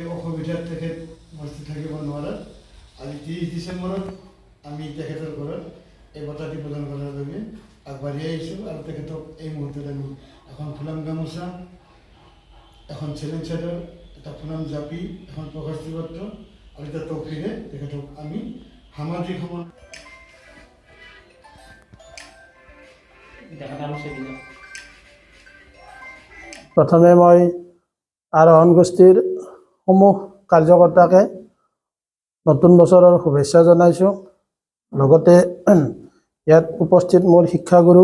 অসুবিধাত তেখেত উপস্থিত থাকিব নোৱাৰে। আজি 30 ডিচেম্বৰত আমি তেখেতৰ ঘৰত এই বঁটাটি প্ৰদান কৰাৰ বাবে আগবাঢ়ি আহিছোঁ আৰু তেখেতক এই মুহূৰ্তত আমি এখন ফুলাম গামোচা, এখন চেলেঞ্জ চাদৰ, এটা ফুলাম জাপি, এখন প্ৰশস্তি পত্ৰ আৰু এটা ট্ৰফিৰে তেখেতক আমি সামাজিক সমাজ প্ৰথমে মই আৰোহণ গোষ্ঠীৰ সমূহ কাৰ্যকৰ্তাকে নতুন বছৰৰ শুভেচ্ছা জনাইছোঁ। লগতে ইয়াত উপস্থিত মোৰ শিক্ষাগুৰু,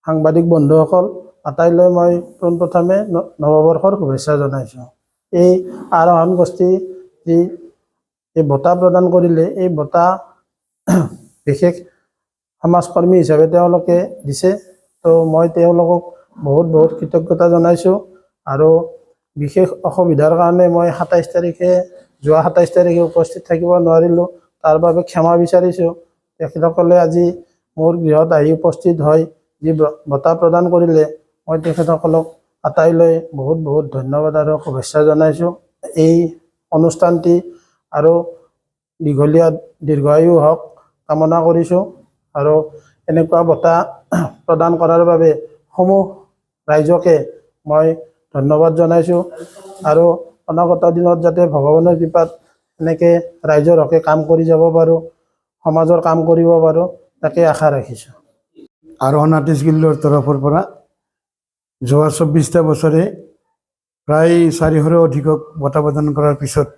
সাংবাদিক বন্ধুসকল আটাইলৈ মই পোনপ্ৰথমে নৱবৰ্ষৰ শুভেচ্ছা জনাইছোঁ। এই আৰোহণ গোষ্ঠী যি এই বঁটা প্ৰদান কৰিলে, এই বঁটা বিশেষ সমাজকৰ্মী হিচাপে তেওঁলোকে দিছে। তো মই তেওঁলোকক বহুত বহুত কৃতজ্ঞতা জনাইছোঁ। আৰু বিশেষ অসুবিধাৰ কাৰণে মই 27 তাৰিখে উপস্থিত থাকিব নোৱাৰিলোঁ, তাৰ বাবে ক্ষমা বিচাৰিছোঁ। তেখেতসকলে আজি মোৰ গৃহত আহি উপস্থিত হৈ যি বঁটা প্ৰদান কৰিলে, মই তেখেতসকলক আটাইলৈ বহুত বহুত ধন্যবাদ আৰু শুভেচ্ছা জনাইছোঁ। এই অনুষ্ঠানটি আৰু দীৰ্ঘায়ু হওক কামনা কৰিছোঁ। আৰু এনেকুৱা বঁটা প্ৰদান কৰাৰ বাবে সমূহ ৰাইজকে মই ধন্যবাদ জনাইছোঁ। আৰু অনাগত দিনত যাতে ভগৱানৰ কৃপাত এনেকৈ ৰাইজৰ হকে কাম কৰি যাব পাৰোঁ, সমাজৰ কাম কৰিব পাৰোঁ, তাকে আশা ৰাখিছোঁ। আৰোহণ আৰ্টিষ্ট গিল্ডৰ তৰফৰ পৰা যোৱা 24টা বছৰে প্ৰায় 400ৰো অধিকক বঁটা প্ৰদান কৰাৰ পিছত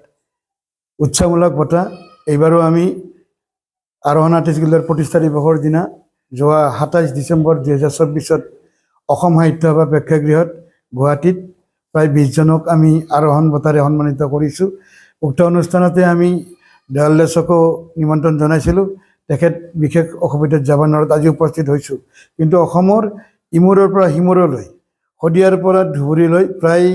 উৎসাহমূলক বঁটা এইবাৰো আমি আৰোহণ আৰ্টিষ্ট গিল্ডৰ প্ৰতিষ্ঠা দিৱসৰ দিনা যোৱা 27 ডিচেম্বৰ 2024 অসম সাহিত্য সভা প্ৰেক্ষাগৃহত গুৱাহাটীত প্ৰায় 20 জনক আমি আৰোহণ বঁটাৰে সন্মানিত কৰিছোঁ। উক্ত অনুষ্ঠানতে আমি দয়াল দাসকো নিমন্ত্ৰণ জনাইছিলোঁ। তেখেত বিশেষ অসুবিধাত যাব নোৱাৰাত আজি উপস্থিত হৈছোঁ। কিন্তু অসমৰ ইমূৰৰ পৰা সিমূৰলৈ, শদিয়াৰ পৰা ধুবুৰীলৈ প্ৰায়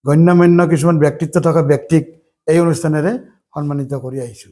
গণ্যমান্য কিছুমান ব্যক্তিত্ব থকা ব্যক্তিক এই অনুষ্ঠানেৰে সন্মানিত কৰি আহিছোঁ।